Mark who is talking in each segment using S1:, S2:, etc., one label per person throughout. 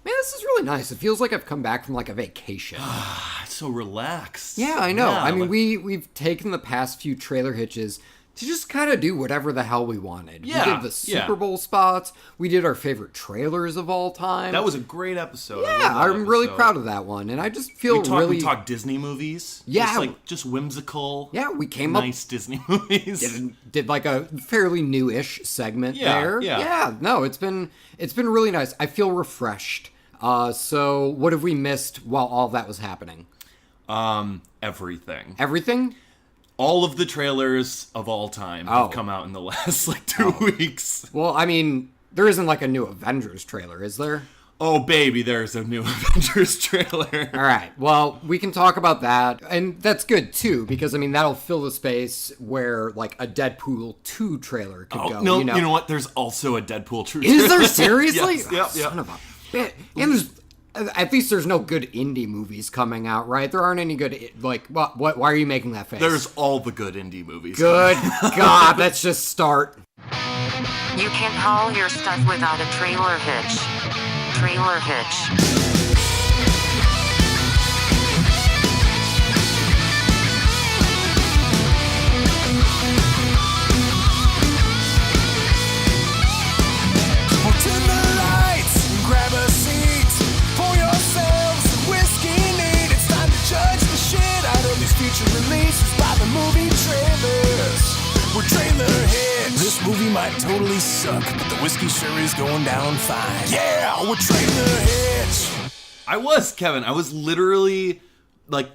S1: Man, this is really nice. It feels like I've come back from like a vacation.
S2: It's so relaxed.
S1: Yeah, I know.
S2: Yeah,
S1: I mean, we've taken the past few trailer hitches to just kind of do whatever the hell we wanted.
S2: Yeah,
S1: We did the Super Bowl spots. We did our favorite trailers of all time.
S2: That was a great episode.
S1: Yeah, I'm really proud of that one. And I just feel
S2: We talked Disney movies.
S1: Yeah.
S2: Just whimsical.
S1: Yeah, we came up...
S2: Nice Disney movies.
S1: Did like a fairly new-ish segment there. Yeah, no, it's been really nice. I feel refreshed. So what have we missed while all that was happening?
S2: Everything.
S1: Everything?
S2: All of the trailers of all time have come out in the last, 2 weeks.
S1: Well, I mean, there isn't, a new Avengers trailer, is there?
S2: Oh, baby, there's a new Avengers trailer.
S1: All right. Well, we can talk about that. And that's good, too, because, I mean, that'll fill the space where, a Deadpool 2 trailer could go.
S2: No, you know what? There's also a Deadpool 2 trailer.
S1: Is there? Seriously?
S2: Yes, yep.
S1: Son of a bitch. And there's... At least there's no good indie movies coming out, right? There aren't any good, why are you making that face?
S2: There's all the good indie movies.
S1: Good God, let's just start.
S3: You can't haul your stuff without a trailer hitch. Trailer hitch.
S4: Releases by the movie trailers. We're trailer hits. This movie might totally suck, but the whiskey sure is going down fine. Yeah, we're trailer hits.
S2: Kevin. I was literally,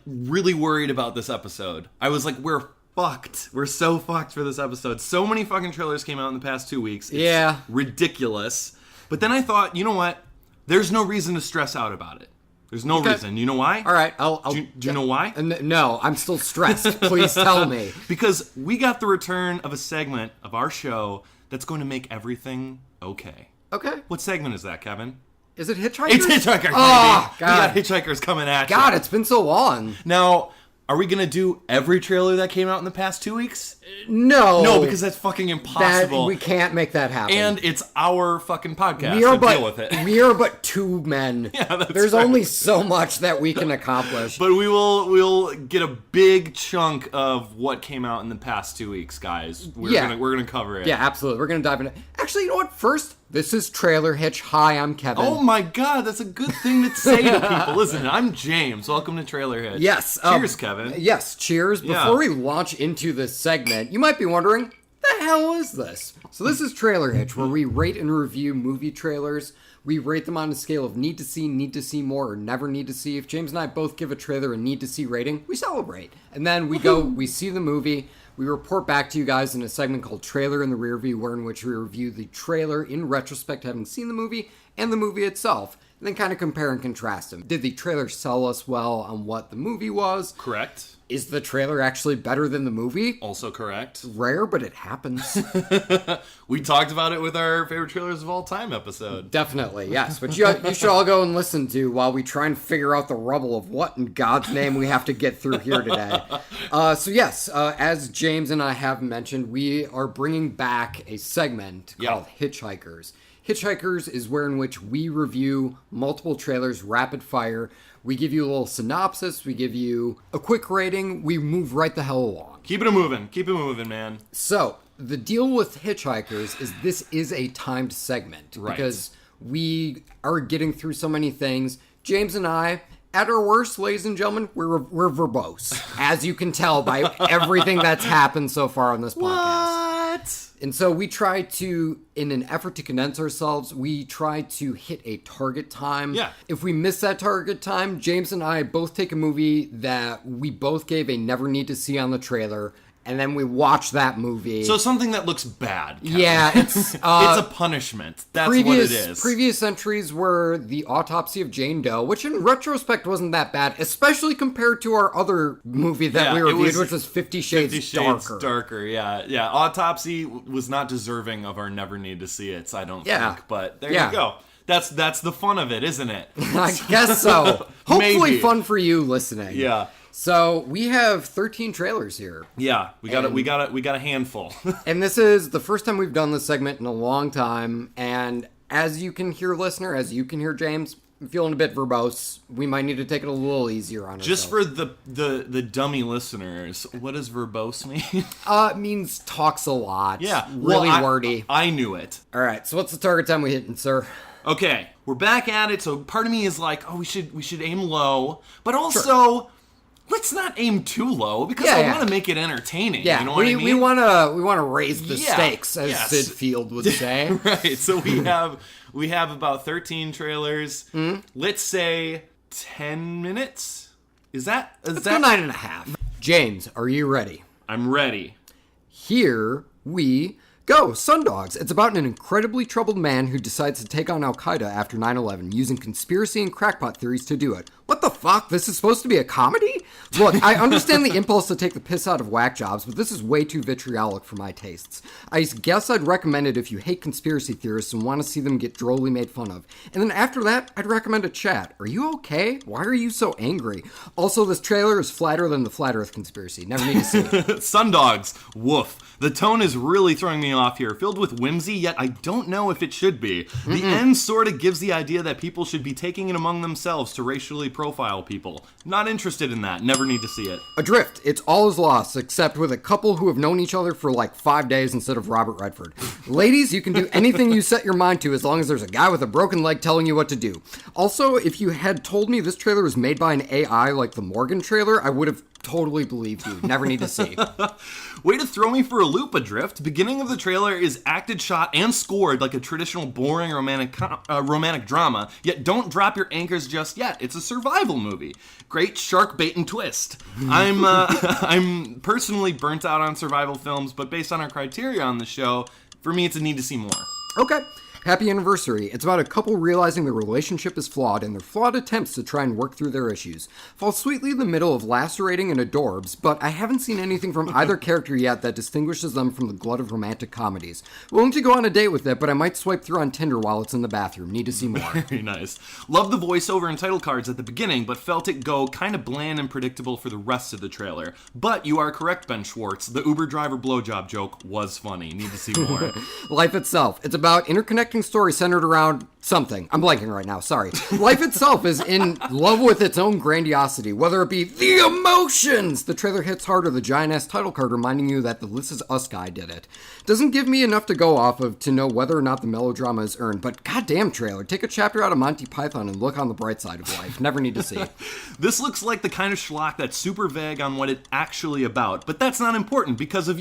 S2: really worried about this episode. I was like, we're fucked. We're so fucked for this episode. So many fucking trailers came out in the past 2 weeks. It's ridiculous. But then I thought, you know what? There's no reason to stress out about it. There's no reason. You know why?
S1: All right.
S2: Do you know why?
S1: No, I'm still stressed. Please tell me.
S2: Because we got the return of a segment of our show that's going to make everything okay.
S1: Okay.
S2: What segment is that, Kevin?
S1: Is it Hitchhikers?
S2: It's Hitchhikers,
S1: oh,
S2: baby. God. We got Hitchhikers coming at you.
S1: God, it's been so long.
S2: Now, are we going to do every trailer that came out in the past 2 weeks?
S1: No.
S2: No, because that's fucking impossible.
S1: We can't make that happen.
S2: And it's our fucking podcast, so deal with it.
S1: We are but two men.
S2: Yeah, that's
S1: There's
S2: right.
S1: only so much that we can accomplish.
S2: But we'll get a big chunk of what came out in the past 2 weeks, guys. We're gonna cover it.
S1: Yeah, absolutely. We're gonna dive into it. Actually, you know what? First, this is Trailer Hitch. Hi, I'm Kevin.
S2: Oh my God, that's a good thing to say to people, isn't it? I'm James. Welcome to Trailer Hitch.
S1: Yes.
S2: Cheers, Kevin.
S1: Yes, cheers.
S2: Yeah.
S1: Before we launch into this segment, you might be wondering, the hell is this? So this is Trailer Hitch, where we rate and review movie trailers. We rate them on a scale of need to see more, or never need to see. If James and I both give a trailer a need to see rating, we celebrate. And then we see the movie. We report back to you guys in a segment called Trailer in the Rear View, in which we review the trailer in retrospect, having seen the movie and the movie itself, and then kind of compare and contrast them. Did the trailer sell us well on what the movie was?
S2: Correct.
S1: Is the trailer actually better than the movie?
S2: Also correct.
S1: Rare, but it happens.
S2: We talked about it with our favorite trailers of all time episode.
S1: Definitely, yes. But you should all go and listen to while we try and figure out the rubble of what in God's name we have to get through here today. As James and I have mentioned, we are bringing back a segment called Hitch-Hikers. Hitch-Hikers is where in which we review multiple trailers rapid fire. We give you a little synopsis. We give you a quick rating. We move right the hell along.
S2: Keep it moving. Keep it moving, man.
S1: So, the deal with Hitch-Hikers is this is a timed segment.
S2: Right.
S1: Because we are getting through so many things. James and I, at our worst, ladies and gentlemen, we're verbose. As you can tell by everything that's happened so far on this podcast.
S2: What?
S1: And so we try to, in an effort to condense ourselves, we try to hit a target time.
S2: Yeah.
S1: If we miss that target time, James and I both take a movie that we both gave a never need to see on the trailer, and then we watch that movie.
S2: So something that looks bad, Kevin.
S1: Yeah, it's...
S2: it's a punishment. That's what it is.
S1: Previous entries were The Autopsy of Jane Doe, which in retrospect wasn't that bad, especially compared to our other movie that we reviewed, which was 50 Shades Darker.
S2: Yeah. Autopsy was not deserving of our never need to see it, I don't think. But there you go. That's the fun of it, isn't it?
S1: I guess so. Hopefully
S2: Maybe.
S1: Fun for you listening.
S2: Yeah.
S1: So we have 13 trailers here.
S2: Yeah, we got a handful.
S1: And this is the first time we've done this segment in a long time, and as you can hear, listener, as you can hear, James, I'm feeling a bit verbose. We might need to take it a little easier on ourselves.
S2: Just for the dummy listeners, what does verbose mean?
S1: It means talks a lot.
S2: Yeah.
S1: Really wordy.
S2: I knew it.
S1: All right, so what's the target time we hitting, sir?
S2: Okay, we're back at it, so part of me is like, oh, we should aim low, but also... Let's not aim too low because I want to make it entertaining. Yeah, you know what I mean?
S1: we want to raise the stakes, as Sid Field would say.
S2: Right. So we have about 13 trailers. Let's say 10 minutes. Let's go
S1: 9.5. James, are you ready?
S2: I'm ready.
S1: Here we go. Sundogs. It's about an incredibly troubled man who decides to take on Al-Qaeda after 9/11, using conspiracy and crackpot theories to do it. What the fuck? This is supposed to be a comedy? Look, I understand the impulse to take the piss out of whack jobs, but this is way too vitriolic for my tastes. I guess I'd recommend it if you hate conspiracy theorists and want to see them get drolly made fun of. And then after that, I'd recommend a chat. Are you okay? Why are you so angry? Also, this trailer is flatter than the Flat Earth conspiracy. Never need to see it.
S2: Sundogs. Woof. The tone is really throwing me off here, filled with whimsy, yet I don't know if it should be. The end sort of gives the idea that people should be taking it among themselves to racially profile people. Not interested in that. Never need to see it.
S1: Adrift. It's all is lost, except with a couple who have known each other for like 5 days instead of Robert Redford. Ladies, you can do anything you set your mind to as long as there's a guy with a broken leg telling you what to do. Also, if you had told me this trailer was made by an AI like the Morgan trailer, I would have totally believed you. Never need to see.
S2: Way to throw me for a loop, Adrift. Beginning of the trailer is acted, shot, and scored like a traditional boring romantic drama, yet don't drop your anchors just yet. It's a survival movie. Great shark bait and twist. I'm personally burnt out on survival films, but based on our criteria on the show, for me it's a need to see more.
S1: Okay. Happy Anniversary. It's about a couple realizing their relationship is flawed and their flawed attempts to try and work through their issues. Falls sweetly in the middle of lacerating and adorbs, but I haven't seen anything from either character yet that distinguishes them from the glut of romantic comedies. Willing to go on a date with it, but I might swipe through on Tinder while it's in the bathroom. Need to see more.
S2: Very nice. Love the voiceover and title cards at the beginning, but felt it go kind of bland and predictable for the rest of the trailer. But you are correct, Ben Schwartz. The Uber driver blowjob joke was funny. Need to see more.
S1: Life Itself. It's about interconnecting story centered around something. I'm blanking right now, sorry. Life itself is in love with its own grandiosity, whether it be the emotions. The trailer hits harder, the giant-ass title card reminding you that the This Is Us guy did it. Doesn't give me enough to go off of to know whether or not the melodrama is earned, but goddamn trailer. Take a chapter out of Monty Python and look on the bright side of life. Never need to see.
S2: This looks like the kind of schlock that's super vague on what it's actually about, but that's not important because of,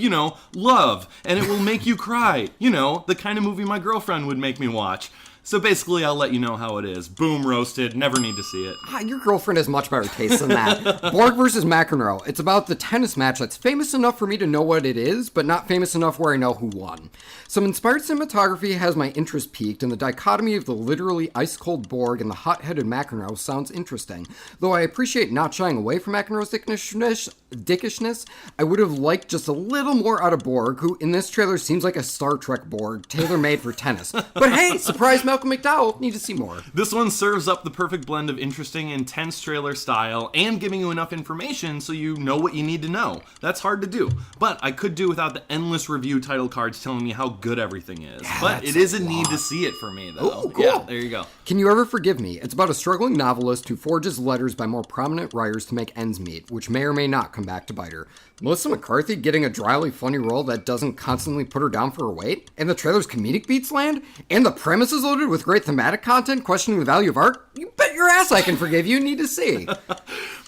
S2: love, and it will make you cry. The kind of movie my girlfriend would make me watch. So basically, I'll let you know how it is. Boom, roasted. Never need to see it.
S1: Your girlfriend has much better taste than that. Borg vs. McEnroe. It's about the tennis match that's famous enough for me to know what it is, but not famous enough where I know who won. Some inspired cinematography has my interest piqued, and the dichotomy of the literally ice-cold Borg and the hot-headed McEnroe sounds interesting. Though I appreciate not shying away from McEnroe's dickishness, I would have liked just a little more out of Borg, who in this trailer seems like a Star Trek Borg, tailor-made for tennis. But hey, surprise Malcolm McDowell, need to see more.
S2: This one serves up the perfect blend of interesting, intense trailer style and giving you enough information so you know what you need to know. That's hard to do, but I could do without the endless review title cards telling me how good everything is. Yeah, but it is a need to see it for me, though.
S1: Ooh, cool.
S2: Yeah, there you go.
S1: Can You Ever Forgive Me? It's about a struggling novelist who forges letters by more prominent writers to make ends meet, which may or may not come back to bite her. Melissa McCarthy getting a dryly funny role that doesn't constantly put her down for her weight? And the trailer's comedic beats land? And the premise is loaded with great thematic content questioning the value of art? You bet your ass I can forgive you. Need to see.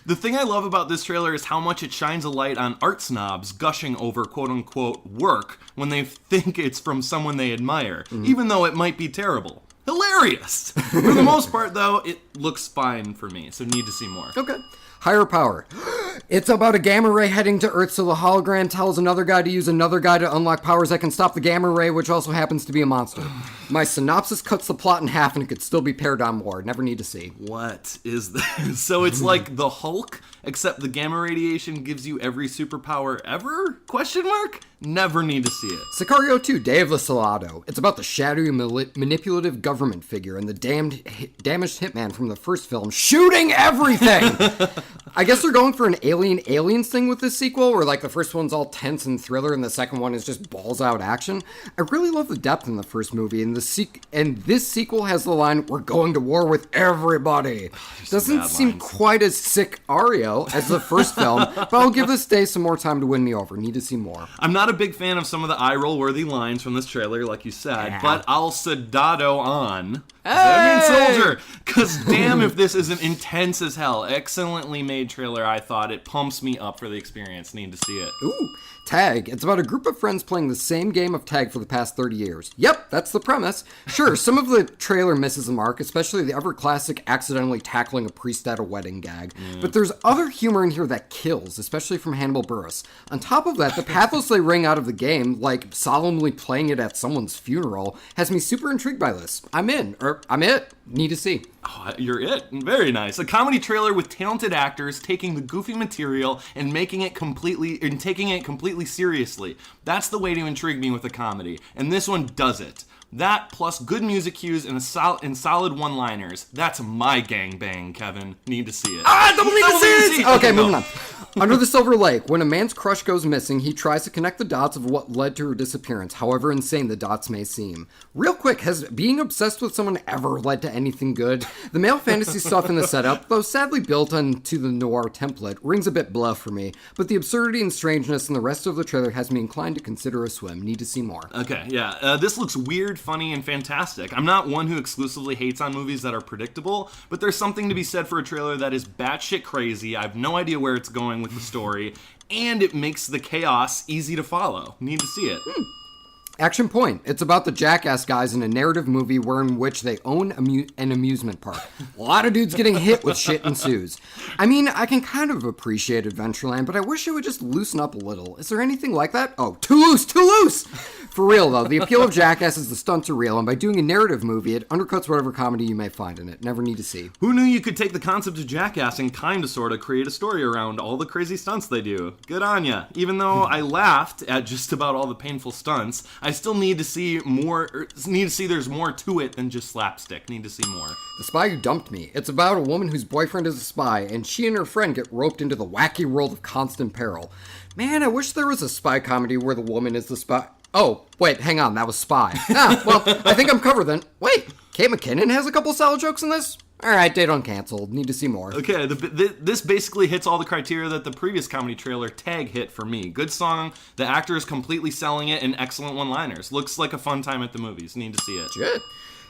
S2: The thing I love about this trailer is how much it shines a light on art snobs gushing over quote-unquote work when they think it's from someone they admire, even though it might be terrible. Hilarious! For the most part, though, it looks fine for me, so need to see more.
S1: Okay. Higher Power. It's about a gamma ray heading to Earth, so the hologram tells another guy to use another guy to unlock powers that can stop the gamma ray, which also happens to be a monster. My synopsis cuts the plot in half and it could still be pared on more. Never need to see.
S2: What is this? So it's like the Hulk, except the gamma radiation gives you every superpower ever? Question mark? Never need to see it.
S1: Sicario 2, Day of the Salado. It's about the shadowy, manipulative government figure and the damaged hitman from the first film shooting everything! I guess they're going for an aliens thing with this sequel, where like the first one's all tense and thriller, and the second one is just balls out action. I really love the depth in the first movie, and this sequel has the line, "We're going to war with everybody." Doesn't seem quite as sick Ario as the first film, but I'll give this day some more time to win me over. Need to see more.
S2: I'm not a big fan of some of the eye-roll worthy lines from this trailer, like you said, but I'll Soldado on. Soldier! Because damn if this isn't intense as hell. Excellently made trailer, I thought. It pumps me up for the experience. Need to see it.
S1: Ooh. Tag. It's about a group of friends playing the same game of tag for the past 30 years. Yep, that's the premise. Sure, some of the trailer misses the mark, especially the ever-classic accidentally tackling a priest at a wedding gag. But there's other humor in here that kills, especially from Hannibal Buress. On top of that, the pathos they wring out of the game, like solemnly playing it at someone's funeral, has me super intrigued by this. I'm in, or I'm it. Need to see.
S2: Oh, you're it. Very nice. A comedy trailer with talented actors taking the goofy material and taking it completely seriously. That's the way to intrigue me with a comedy, and this one does it. That plus good music cues and solid one-liners. That's my gangbang, Kevin. Need to see it.
S1: Don't need to see it! Okay, moving on. Under the Silver Lake, when a man's crush goes missing, he tries to connect the dots of what led to her disappearance, however insane the dots may seem. Real quick, has being obsessed with someone ever led to anything good? The male fantasy stuff in the setup, though sadly built onto the noir template, rings a bit bluff for me, but the absurdity and strangeness in the rest of the trailer has me inclined to consider a swim. Need to see more.
S2: Okay, yeah. This looks weird, funny, and fantastic. I'm not one who exclusively hates on movies that are predictable, but there's something to be said for a trailer that is batshit crazy. I have no idea where it's going with the story, and it makes the chaos easy to follow. Need to see it.
S1: Action point. It's about the Jackass guys in a narrative movie in which they own an amusement park. A lot of dudes getting hit with shit ensues. I mean, I can kind of appreciate Adventureland, but I wish it would just loosen up a little. Is there anything like that? Oh, too loose! For real, though, the appeal of Jackass is the stunts are real, and by doing a narrative movie, it undercuts whatever comedy you may find in it. Never need to see.
S2: Who knew you could take the concept of Jackass and kind of sort of create a story around all the crazy stunts they do? Good on ya. Even though I laughed at just about all the painful stunts, I still need to see more. Need to see there's more to it than just slapstick. Need to see more.
S1: The Spy Who Dumped Me. It's about a woman whose boyfriend is a spy, and she and her friend get roped into the wacky world of constant peril. Man, I wish there was a spy comedy where the woman is the spy. Oh, wait, hang on, that was Spy. Well, I think I'm covered then. Wait, Kate McKinnon has a couple solid jokes in this? Alright, date uncanceled. Need to see more.
S2: Okay, this basically hits all the criteria that the previous comedy trailer, Tag, hit for me. Good song, the actor is completely selling it, and excellent one-liners. Looks like a fun time at the movies. Need to see it.
S1: Shit.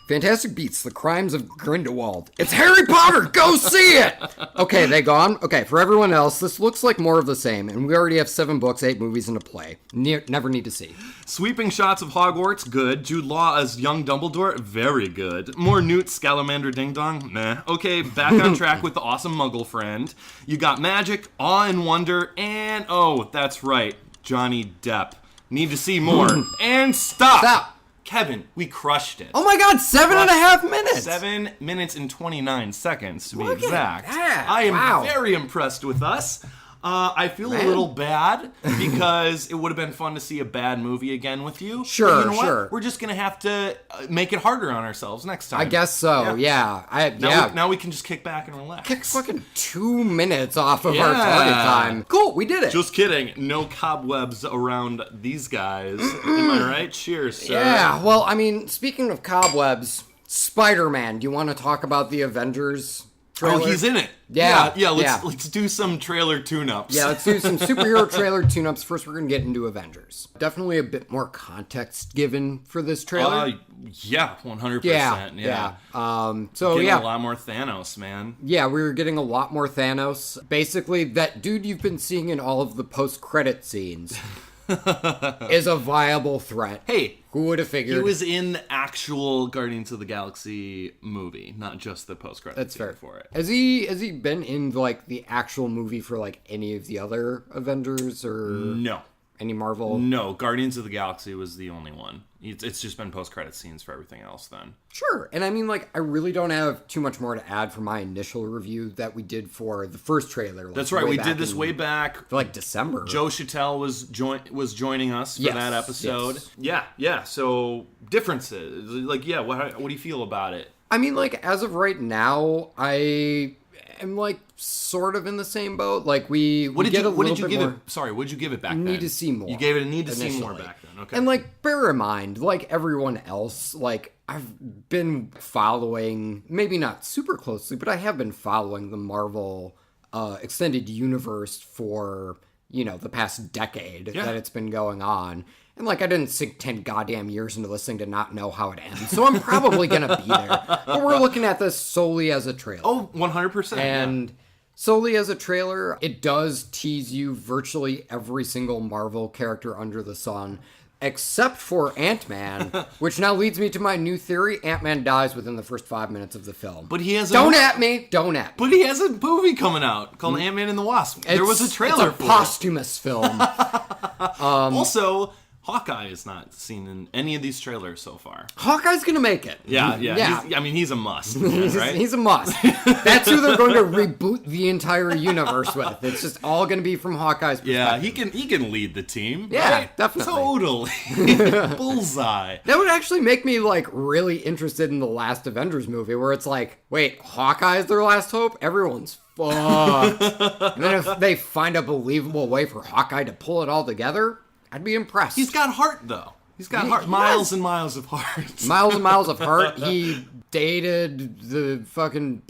S1: Fantastic Beasts, The Crimes of Grindelwald. It's Harry Potter! Go see it! Okay, they gone? Okay, for everyone else, this looks like more of the same, and we already have 7 books, 8 movies, and a play. Never need to see.
S2: Sweeping shots of Hogwarts, good. Jude Law as young Dumbledore, very good. More Newt Scamander Ding Dong, meh. Okay, back on track with the awesome Muggle friend. You got magic, awe and wonder, and oh, that's right, Johnny Depp. Need to see more. And stop! Kevin, we crushed it.
S1: Oh my god, 7.5 minutes!
S2: 7 minutes and 29 seconds, to be
S1: Look
S2: exact.
S1: At that.
S2: I am
S1: Wow.
S2: very impressed with us. I feel a little bad because it would have been fun to see a bad movie again with you.
S1: Sure,
S2: but you know
S1: sure.
S2: What? We're just going to have to make it harder on ourselves next time.
S1: I guess so, yeah.
S2: Now we can just kick back and relax.
S1: Kick fucking 2 minutes off of our target time. Cool, we did it.
S2: Just kidding. No cobwebs around these guys. Am I right? Cheers, sir.
S1: Yeah, well, I mean, speaking of cobwebs, Spider-Man, do you want to talk about the Avengers trailer?
S2: Oh, he's in it.
S1: Yeah.
S2: Let's do some trailer tune-ups.
S1: Yeah, let's do some superhero trailer tune-ups. First, we're going to get into Avengers. Definitely a bit more context given for this trailer.
S2: Yeah, 100%.
S1: Yeah.
S2: Getting a lot more Thanos, man.
S1: Yeah, we were getting a lot more Thanos. Basically, that dude you've been seeing in all of the post-credit scenes is a viable threat.
S2: Hey,
S1: who would have figured?
S2: He was in the actual Guardians of the Galaxy movie, not just the post-credit.
S1: That's fair
S2: for it.
S1: Has he been in like the actual movie for like any of the other Avengers or
S2: no?
S1: Any Marvel?
S2: No, Guardians of the Galaxy was the only one. It's just been post-credit scenes for everything else then.
S1: Sure. And I mean, like, I really don't have too much more to add for my initial review that we did for the first trailer. Like,
S2: that's right. We did this way back.
S1: For like December.
S2: Joe Chattel was joining us for that episode.
S1: Yes.
S2: Yeah. So, differences. Like, what do you feel about it?
S1: I mean, like, as of right now, am like sort of in the same boat. Like what did
S2: you give it? Sorry, what did you give it back then?
S1: Need to see more.
S2: You gave it a need to see more back then. Okay.
S1: And like bear in mind, like everyone else, like I've been following, maybe not super closely, but I have been following the Marvel extended universe for, the past decade that it's been going on. And, like, I didn't sink 10 goddamn years into this thing to not know how it ends. So I'm probably going to be there. But we're looking at this solely as a trailer.
S2: Oh, 100%.
S1: And solely as a trailer, it does tease you virtually every single Marvel character under the sun, except for Ant-Man, which now leads me to my new theory. Ant-Man dies within the first 5 minutes of the film.
S2: But he has
S1: Don't at me.
S2: But he has a movie coming out called Ant-Man and the Wasp. There was a trailer
S1: it's a posthumous film.
S2: Also, Hawkeye is not seen in any of these trailers so far.
S1: Hawkeye's gonna make it.
S2: Yeah. He's a must, right?
S1: He's a must. That's who they're going to reboot the entire universe with. It's just all gonna be from Hawkeye's perspective.
S2: Yeah, he can lead the team.
S1: Yeah,
S2: right?
S1: definitely.
S2: Totally. Bullseye.
S1: That would actually make me like really interested in the last Avengers movie, where it's like, wait, Hawkeye's their last hope? Everyone's fucked. And then if they find a believable way for Hawkeye to pull it all together, I'd be impressed.
S2: He's got heart, though. He's got heart. Miles and miles of heart.
S1: Miles and miles of heart. He dated the fucking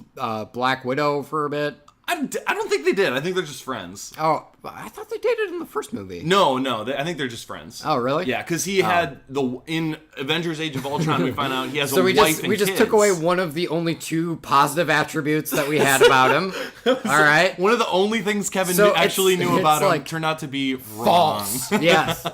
S1: Black Widow for a bit.
S2: I don't think they did. I think they're just friends.
S1: Oh, I thought they dated in the first movie.
S2: No, I think they're just friends.
S1: Oh, really?
S2: Yeah, because he had in Avengers: Age of Ultron, we find out he has a wife and
S1: we just took away one of the only two positive attributes that we had about him. All right.
S2: One of the only things Kevin actually knew about him turned out to be wrong.
S1: False. Yes.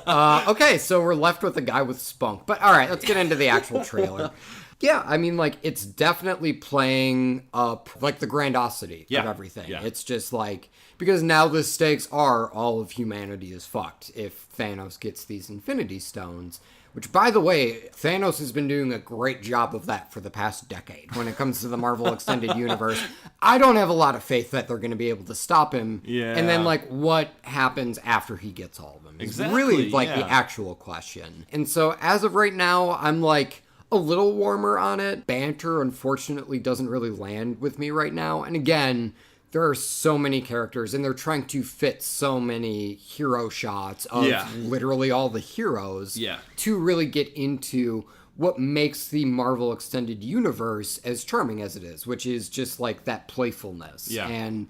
S1: Okay, so we're left with a guy with spunk. But all right, let's get into the actual trailer. Yeah, I mean, like, it's definitely playing up, like, the grandiosity of everything. Yeah. It's just, like, because now the stakes are all of humanity is fucked if Thanos gets these Infinity Stones. Which, by the way, Thanos has been doing a great job of that for the past decade when it comes to the Marvel Extended Universe. I don't have a lot of faith that they're going to be able to stop him.
S2: Yeah.
S1: And then, like, what happens after he gets all of them is really, like, the actual question. And so, as of right now, I'm, like, a little warmer on it. Banter, unfortunately, doesn't really land with me right now. And again, there are so many characters, and they're trying to fit so many hero shots of literally all the heroes to really get into what makes the Marvel Extended Universe as charming as it is, which is just like that playfulness. Yeah. And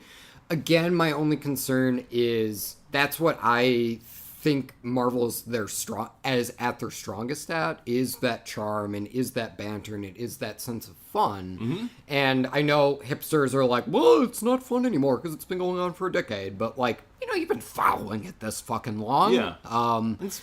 S1: again, my only concern is that's what I think Marvel's at their strongest at, is that charm and is that banter and it is that sense of fun. Mm-hmm. And I know hipsters are like, well, it's not fun anymore because it's been going on for a decade, but like, you've been following it this fucking long.
S2: Yeah.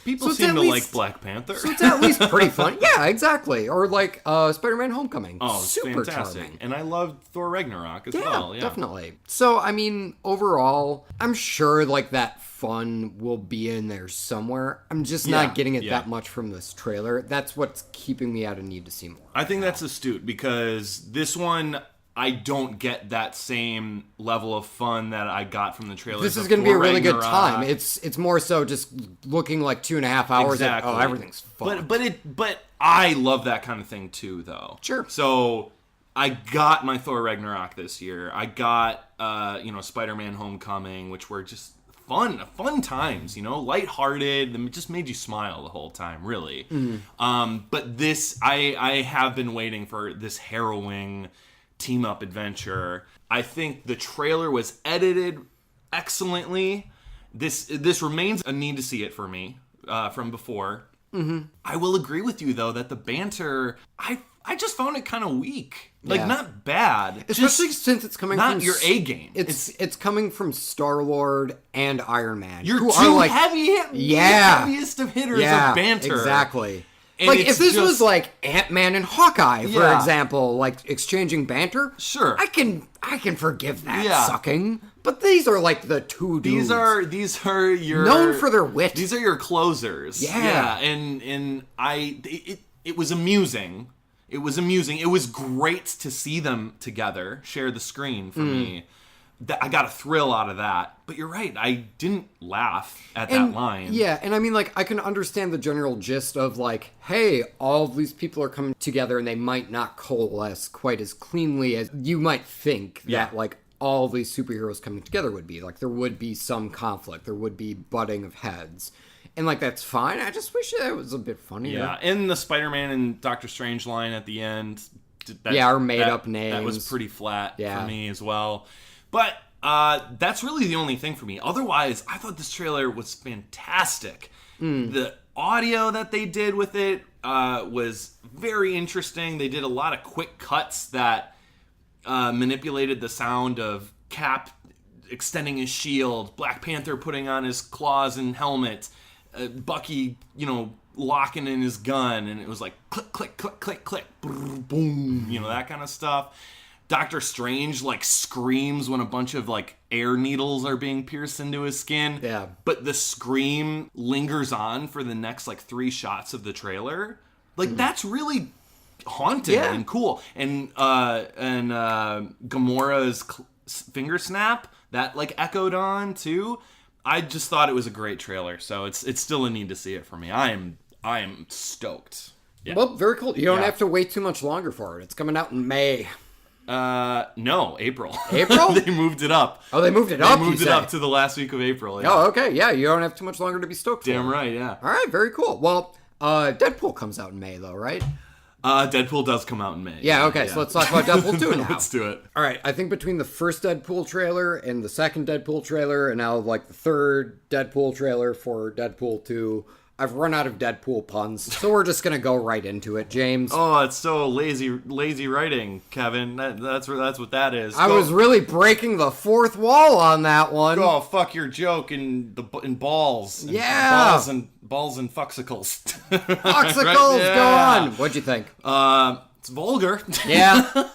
S2: People seem to like Black Panther.
S1: So it's at least pretty fun. Yeah, exactly. Or like Spider-Man Homecoming.
S2: Oh,
S1: super
S2: fantastic.
S1: Charming.
S2: And I loved Thor Ragnarok as well. Yeah,
S1: definitely. So, I mean, overall, I'm sure like that fun will be in there somewhere. I'm just not getting it that much from this trailer. That's what's keeping me out of need to see more.
S2: I think that's astute because this one, I don't get that same level of fun that I got from the trailer.
S1: This is going to be a really good time. It's more so just looking like 2.5 hours.
S2: Exactly.
S1: At, everything's fun.
S2: But I love that kind of thing too, though.
S1: Sure.
S2: So I got my Thor Ragnarok this year. I got Spider-Man Homecoming, which were just fun times, lighthearted. It just made you smile the whole time, really. Mm-hmm. But this, I have been waiting for this harrowing team-up adventure. I think the trailer was edited excellently. This remains a need to see it for me from before. Mm-hmm. I will agree with you, though, that the banter, I just found it kind of weak. Like, not bad.
S1: Especially since it's coming
S2: not
S1: from...
S2: your A game.
S1: It's coming from Star-Lord and Iron Man.
S2: You're two heaviest of hitters of banter.
S1: Exactly.
S2: And
S1: like, if this was, like, Ant-Man and Hawkeye, for example, like, exchanging banter...
S2: Sure.
S1: I can forgive that sucking. But these are, like, the two dudes.
S2: These are your...
S1: known for their wit.
S2: These are your closers. Yeah. And it was amusing. It was amusing. It was great to see them together, share the screen for me. I got a thrill out of that. But you're right. I didn't laugh at that line.
S1: Yeah, and I mean, like, I can understand the general gist of, like, hey, all of these people are coming together and they might not coalesce quite as cleanly as you might think that, like, all these superheroes coming together would be. Like, there would be some conflict. There would be butting of heads. And, like, that's fine. I just wish it was a bit funnier.
S2: Yeah, and the Spider-Man and Doctor Strange line at the end.
S1: Our made-up names.
S2: That was pretty flat for me as well. But that's really the only thing for me. Otherwise, I thought this trailer was fantastic. The audio that they did with it was very interesting. They did a lot of quick cuts that manipulated the sound of Cap extending his shield, Black Panther putting on his claws and helmet, Bucky, locking in his gun, and it was like click, click, click, click, click, boom, that kind of stuff. Doctor Strange screams when a bunch of air needles are being pierced into his skin.
S1: Yeah.
S2: But the scream lingers on for the next 3 shots of the trailer. That's really haunting and cool. And Gamora's finger snap that echoed on too. I just thought it was a great trailer, so it's still a need to see it for me. I am stoked. Yeah.
S1: Well, very cool. You don't have to wait too much longer for it. It's coming out in May.
S2: No, April.
S1: April?
S2: They moved it up.
S1: Oh, they moved it up.
S2: They moved it up to the last week of April. Yeah.
S1: Oh, okay. Yeah, you don't have too much longer to be stoked for.
S2: Damn right. Yeah.
S1: All right. Very cool. Well, Deadpool comes out in May, though, right?
S2: Deadpool does come out in May.
S1: Yeah. Okay. So let's talk about Deadpool 2 now.
S2: Let's do it.
S1: All right. I think between the first Deadpool trailer and the second Deadpool trailer, and now the third Deadpool trailer for Deadpool 2. I've run out of Deadpool puns, so we're just gonna go right into it, James.
S2: Oh, it's so lazy writing, Kevin. That's what that is.
S1: I was really breaking the fourth wall on that one.
S2: Oh, fuck your joke in balls.
S1: Yeah,
S2: balls and fucksicles.
S1: Fucksicles,
S2: right? Yeah.
S1: Go on. What'd you think?
S2: It's vulgar.
S1: Yeah,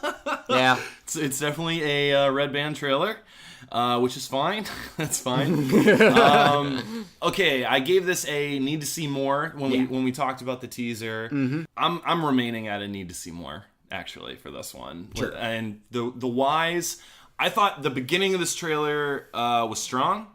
S1: yeah.
S2: It's definitely a Red Band trailer. Which is fine. That's fine. Okay, I gave this a need to see more when we talked about the teaser. Mm-hmm. I'm remaining at a need to see more actually for this one.
S1: Sure.
S2: And the whys, I thought the beginning of this trailer was strong.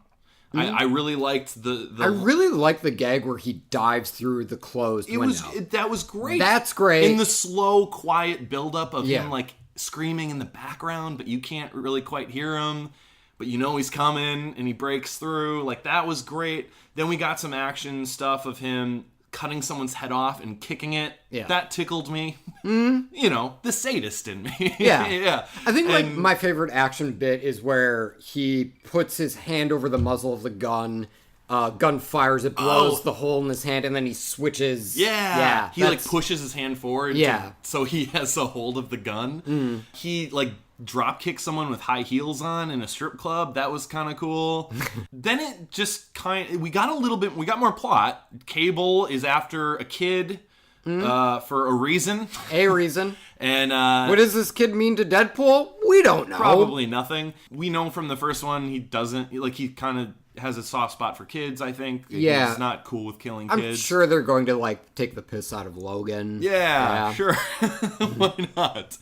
S2: Mm-hmm. I really liked the.
S1: I really liked the gag where he dives through the closed window.
S2: That was great.
S1: That's great.
S2: In the slow, quiet buildup of him screaming in the background, but you can't really quite hear him. But he's coming, and he breaks through. That was great. Then we got some action stuff of him cutting someone's head off and kicking it.
S1: Yeah.
S2: That tickled me. Mm. The sadist in me.
S1: Yeah.
S2: Yeah.
S1: I think, my favorite action bit is where he puts his hand over the muzzle of the gun. Gun fires, it blows the hole in his hand, and then he switches.
S2: Yeah. He, pushes his hand forward.
S1: Yeah.
S2: So he has a hold of the gun.
S1: Mm.
S2: He, drop kick someone with high heels on in a strip club. That was kind of cool. Then it just we got more plot. Cable is after a kid for a reason.
S1: A reason.
S2: And
S1: what does this kid mean to Deadpool? We don't know.
S2: Probably nothing. We know from the first one he doesn't, he kind of has a soft spot for kids, I think.
S1: Yeah.
S2: He's not cool with killing kids.
S1: I'm sure they're going to, take the piss out of Logan.
S2: Yeah. Sure. Why not?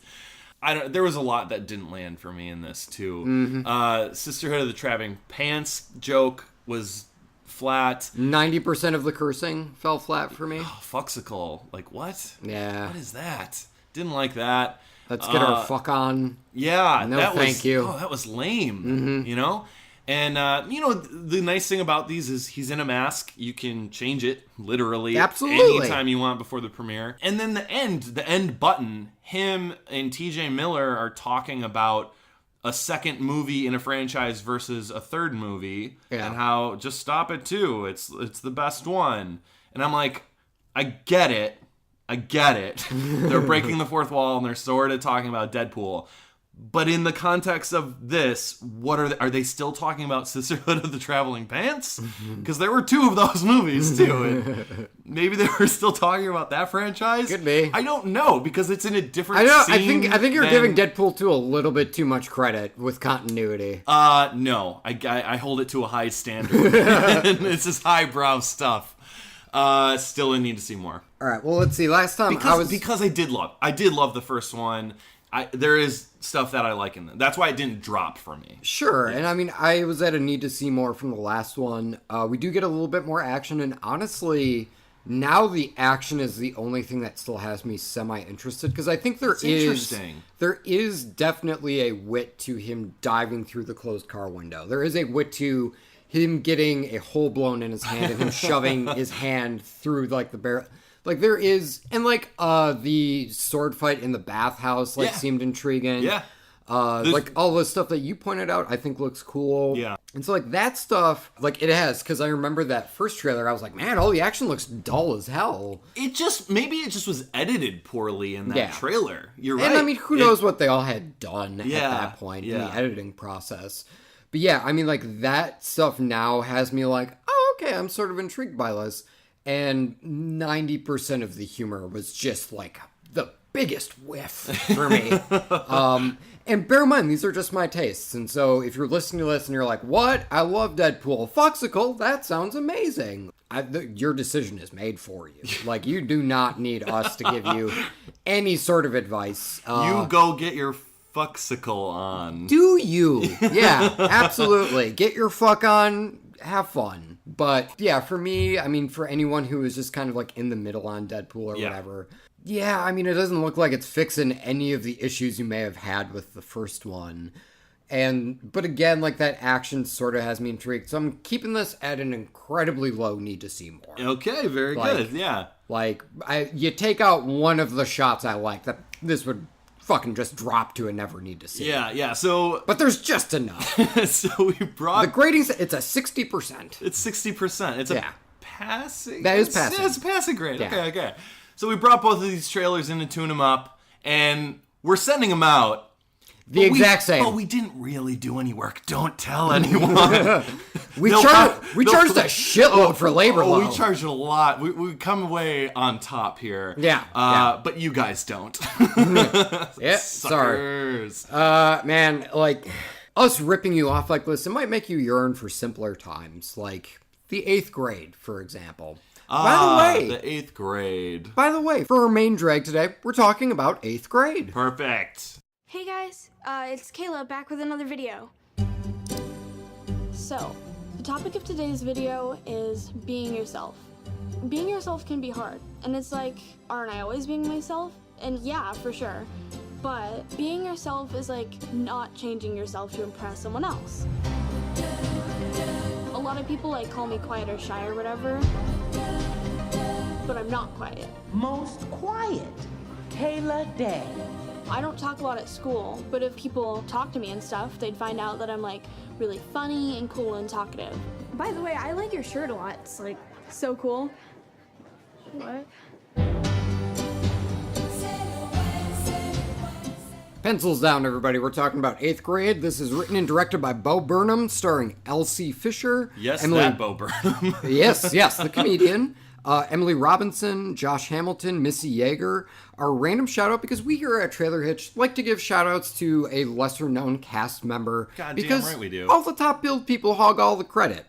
S2: There was a lot that didn't land for me in this, too.
S1: Mm-hmm.
S2: Sisterhood of the Traveling Pants joke was flat.
S1: 90% of the cursing fell flat for me.
S2: Oh, fuxicle. What?
S1: Yeah.
S2: What is that? Didn't like that.
S1: Let's get our fuck on.
S2: Yeah.
S1: No, thank you.
S2: Oh, that was lame. Mm-hmm. And, the nice thing about these is he's in a mask. You can change it, literally.
S1: Absolutely.
S2: Anytime you want before the premiere. And then the end button, him and TJ Miller are talking about a second movie in a franchise versus a third movie. Yeah. And how, just stop it too. It's the best one. And I'm like, I get it. They're breaking the fourth wall and they're sort of talking about Deadpool. But in the context of this, are they still talking about Sisterhood of the Traveling Pants? Because there were 2 of those movies too. And maybe they were still talking about that franchise.
S1: Could be.
S2: I don't know because it's in a different.
S1: I think you're giving Deadpool 2 a little bit too much credit with continuity.
S2: No, I hold it to a high standard. This is highbrow stuff. Still, I need to see more.
S1: All right. Well, let's see. Last time
S2: because I did love the first one. There is stuff that I like in them. That's why it didn't drop for me.
S1: Sure. Yeah. And I was at a need to see more from the last one. We do get a little bit more action, and honestly, Now the action is the only thing that still has me semi-interested, because I think there is definitely a wit to him diving through the closed car window. There is a wit to him getting a hole blown in his hand and him shoving his hand through, like, the barrel. Like, there is... And, like, the sword fight in the bathhouse, like, seemed intriguing.
S2: Yeah.
S1: Like, all the stuff that you pointed out, I think looks cool.
S2: Yeah.
S1: And so, like, that stuff, like, it has, because I remember that first trailer, I was like, man, all the action looks dull as hell.
S2: Maybe it just was edited poorly in that trailer. You're right.
S1: And, I mean, who knows what they all had done at that point in the editing process. But, yeah, I mean, like, that stuff now has me like, oh, okay, I'm sort of intrigued by this. And 90% of the humor was just, like, the biggest whiff for me. And bear in mind, these are just my tastes. And so if you're listening to this and you're like, what? I love Deadpool. Foxicle, that sounds amazing. Your decision is made for you. Like, you do not need us to give you any sort of advice.
S2: You go get your Foxicle on.
S1: Do you? Yeah, absolutely. Get your fuck on. Have fun. But yeah, for me, I mean, for anyone who is just kind of like in the middle on Deadpool or whatever... Yeah, I mean, it doesn't look like it's fixing any of the issues you may have had with the first one. But again, like, that action sort of has me intrigued. So I'm keeping this at an incredibly low need to see more.
S2: Okay, very good, yeah.
S1: Like, you take out one of the shots I like, that this would fucking just drop to a never need to see.
S2: Yeah, so...
S1: But there's just enough.
S2: So we brought...
S1: The grading's, it's a 60%.
S2: It's 60%. It's a passing...
S1: That is passing.
S2: It's a passing grade.
S1: Yeah.
S2: Okay. So we brought both of these trailers in to tune them up, and we're sending them out.
S1: The exact same.
S2: But we didn't really do any work. Don't tell anyone.
S1: we charged a shitload for labor load.
S2: We charged a lot. We come away on top here.
S1: Yeah.
S2: But you guys don't.
S1: Yeah, sorry. Man, like, us ripping you off like this, it might make you yearn for simpler times. Like, the 8th grade, for example. By the way,
S2: the 8th grade.
S1: By the way, for our main drag today, we're talking about 8th grade.
S2: Perfect.
S5: Hey guys, it's Kayla back with another video. So, the topic of today's video is being yourself. Being yourself can be hard, and it's like, aren't I always being myself? And yeah, for sure. But being yourself is like not changing yourself to impress someone else. A lot of people like call me quiet or shy or whatever, but I'm not quiet.
S6: Most quiet, Kayla Day.
S5: I don't talk a lot at school, but if people talk to me and stuff, they'd find out that I'm like really funny and cool and talkative. By the way, I like your shirt a lot. It's like so cool. What?
S1: Pencils down, everybody. We're talking about 8th grade. This is written and directed by Bo Burnham, starring Elsie Fisher.
S2: Yes, that Bo Burnham.
S1: yes, the comedian. Emily Robinson, Josh Hamilton, Missy Yeager. Our random shout out, because we here at Trailer Hitch like to give shout outs to a lesser known cast member.
S2: God
S1: because
S2: damn right we do.
S1: All the top billed people hog all the credit.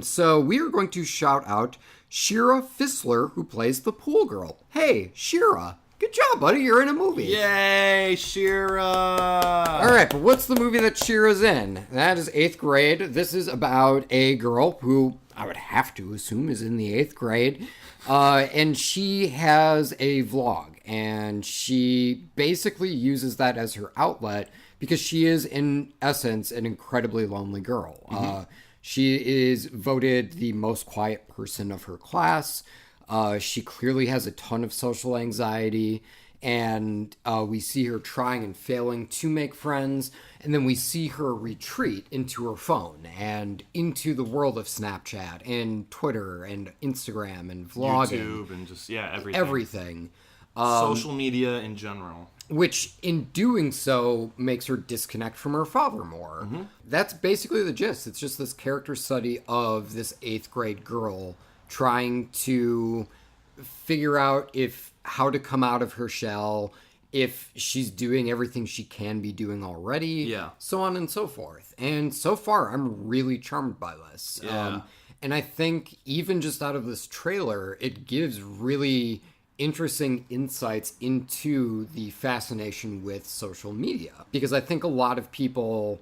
S1: So we are going to shout out Shira Fissler, who plays the pool girl. Hey, Shira. Good job, buddy. You're in a movie.
S2: Yay, Shira!
S1: All right, but what's the movie that Shira's in? That is 8th grade. This is about a girl who I would have to assume is in the 8th grade. And she has a vlog. And she basically uses that as her outlet because she is, in essence, an incredibly lonely girl. Mm-hmm. She is voted the most quiet person of her class. She clearly has a ton of social anxiety, and we see her trying and failing to make friends, and then we see her retreat into her phone and into the world of Snapchat and Twitter and Instagram and vlogging.
S2: YouTube and just, everything.
S1: Everything.
S2: Social media in general.
S1: Which, in doing so, makes her disconnect from her father more. Mm-hmm. That's basically the gist. It's just this character study of this 8th grade girl trying to figure out how to come out of her shell, if she's doing everything she can be doing already, so on and so forth. And so far, I'm really charmed by this.
S2: Yeah.
S1: And I think even just out of this trailer, it gives really interesting insights into the fascination with social media. Because I think a lot of people,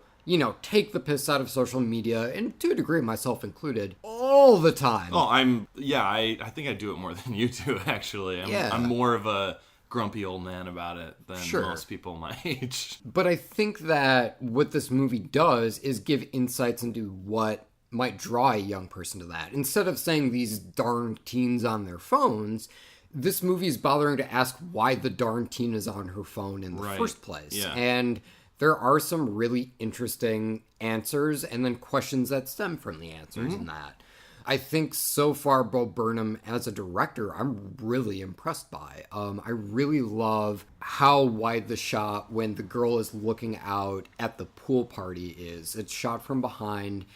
S1: take the piss out of social media, and to a degree, myself included, all all the time.
S2: Oh, I think I do it more than you do, actually. I'm more of a grumpy old man about it than most people my age.
S1: But I think that what this movie does is give insights into what might draw a young person to that. Instead of saying these darn teens on their phones, this movie is bothering to ask why the darn teen is on her phone in the first place.
S2: Yeah.
S1: And there are some really interesting answers and then questions that stem from the answers in that. I think so far Bo Burnham as a director, I'm really impressed by. I really love how wide the shot when the girl is looking out at the pool party is. It's shot from behind,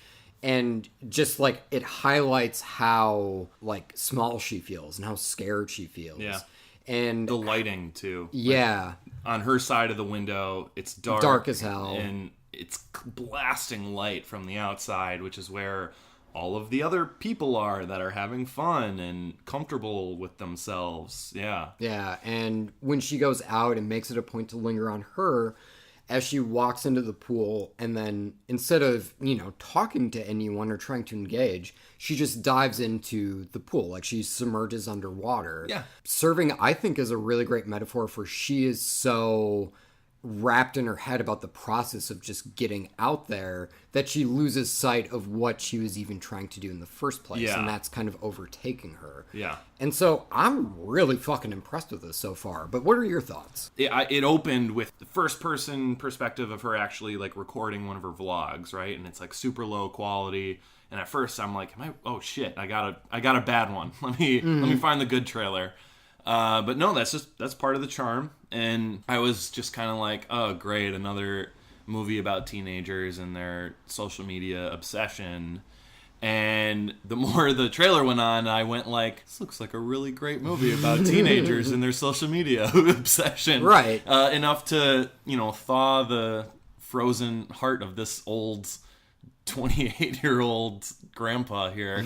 S1: and just like it highlights how like small she feels and how scared she feels.
S2: Yeah.
S1: And
S2: the lighting too.
S1: Yeah.
S2: Like, on her side of the window, it's
S1: dark as hell.
S2: And it's blasting light from the outside, which is where all of the other people are that are having fun and comfortable with themselves. Yeah.
S1: Yeah, and when she goes out and makes it a point to linger on her as she walks into the pool, and then instead of, talking to anyone or trying to engage, she just dives into the pool, like she submerges underwater.
S2: Yeah.
S1: Serving, I think, is a really great metaphor for she is so wrapped in her head about the process of just getting out there that she loses sight of what she was even trying to do in the first place.
S2: Yeah.
S1: And that's kind of overtaking her.
S2: Yeah.
S1: And so I'm really fucking impressed with this so far. But what are your thoughts?
S2: It opened with the first person perspective of her actually like recording one of her vlogs, right? And it's like super low quality. And at first I'm like, oh shit, I got a bad one. Let me find the good trailer. But no, that's part of the charm. And I was just kind of like, oh, great, another movie about teenagers and their social media obsession. And the more the trailer went on, I went like, this looks like a really great movie about teenagers and their social media obsession.
S1: Right.
S2: Enough to, thaw the frozen heart of this old 28-year-old grandpa here.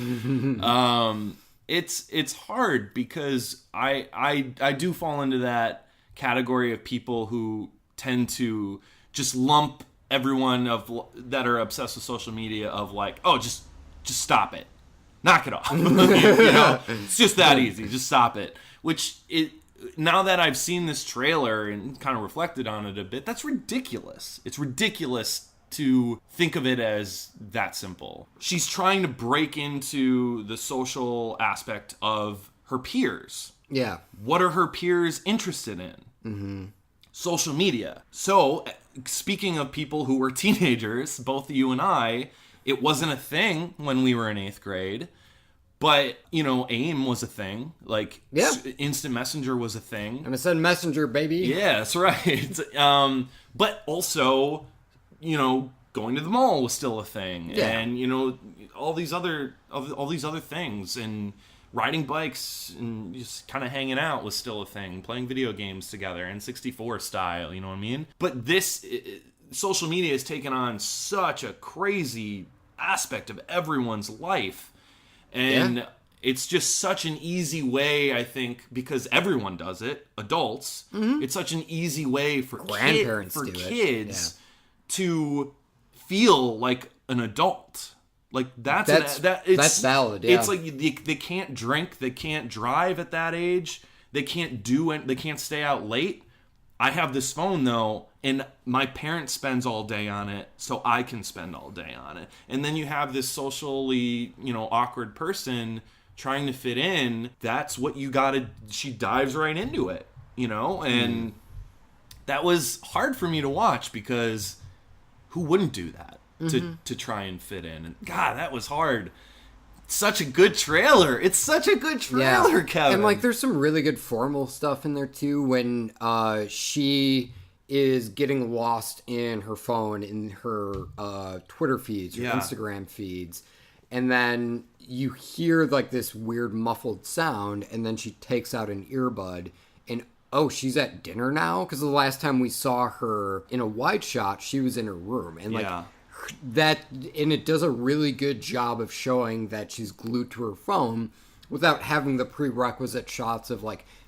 S2: It's hard because I do fall into that category of people who tend to just lump everyone that are obsessed with social media of like, oh, just stop it, knock it off. It's just that easy. Just stop it. Now that I've seen this trailer and kind of reflected on it a bit, that's ridiculous. It's ridiculous to think of it as that simple. She's trying to break into the social aspect of her peers.
S1: Yeah.
S2: What are her peers interested in? Mm-hmm. Social media. So, speaking of people who were teenagers, both you and I, it wasn't a thing when we were in 8th grade. But, AIM was a thing. Like, Instant Messenger was a thing.
S1: And I said Messenger, baby.
S2: Yeah, that's right. But also, going to the mall was still a thing.
S1: Yeah.
S2: And, all these other things. And riding bikes and just kind of hanging out was still a thing. Playing video games together, N64 style, you know what I mean? But social media has taken on such a crazy aspect of everyone's life. And it's just such an easy way, I think, because everyone does it, adults. Mm-hmm. It's such an easy way for kids to feel like an adult. Like that's
S1: valid. Yeah.
S2: It's like they can't drink, they can't drive at that age, they can't they can't stay out late. I have this phone though, and my parent spends all day on it, so I can spend all day on it. And then you have this socially, awkward person trying to fit in. That's what you gotta. She dives right into it, and that was hard for me to watch because who wouldn't do that? To try and fit in. And God, that was hard. Such a good trailer. It's such a good trailer, Kevin.
S1: And there's some really good formal stuff in there too when she is getting lost in her phone, in her Twitter feeds or Instagram feeds. And then you hear this weird muffled sound, and then she takes out an earbud and she's at dinner now? Because the last time we saw her in a wide shot, she was in her room. And and it does a really good job of showing that she's glued to her phone without having the prerequisite shots of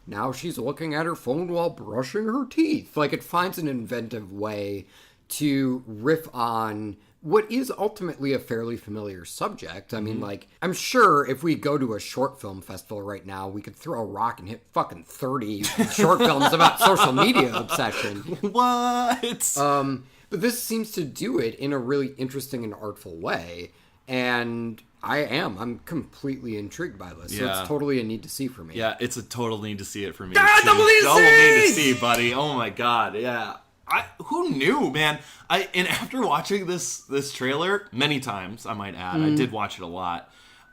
S1: now she's looking at her phone while brushing her teeth. It finds an inventive way to riff on what is ultimately a fairly familiar subject. I mean, like, I'm sure if we go to a short film festival right now, we could throw a rock and hit fucking 30 short films about social media obsession.
S2: What?
S1: But this seems to do it in a really interesting and artful way. And I'm completely intrigued by this. So it's totally a need to see for me.
S2: Yeah, it's a total need to see it for me.
S1: Double need
S2: to see, buddy. Oh my god, yeah. Who knew, man? And after watching this trailer many times, I might add, I did watch it a lot.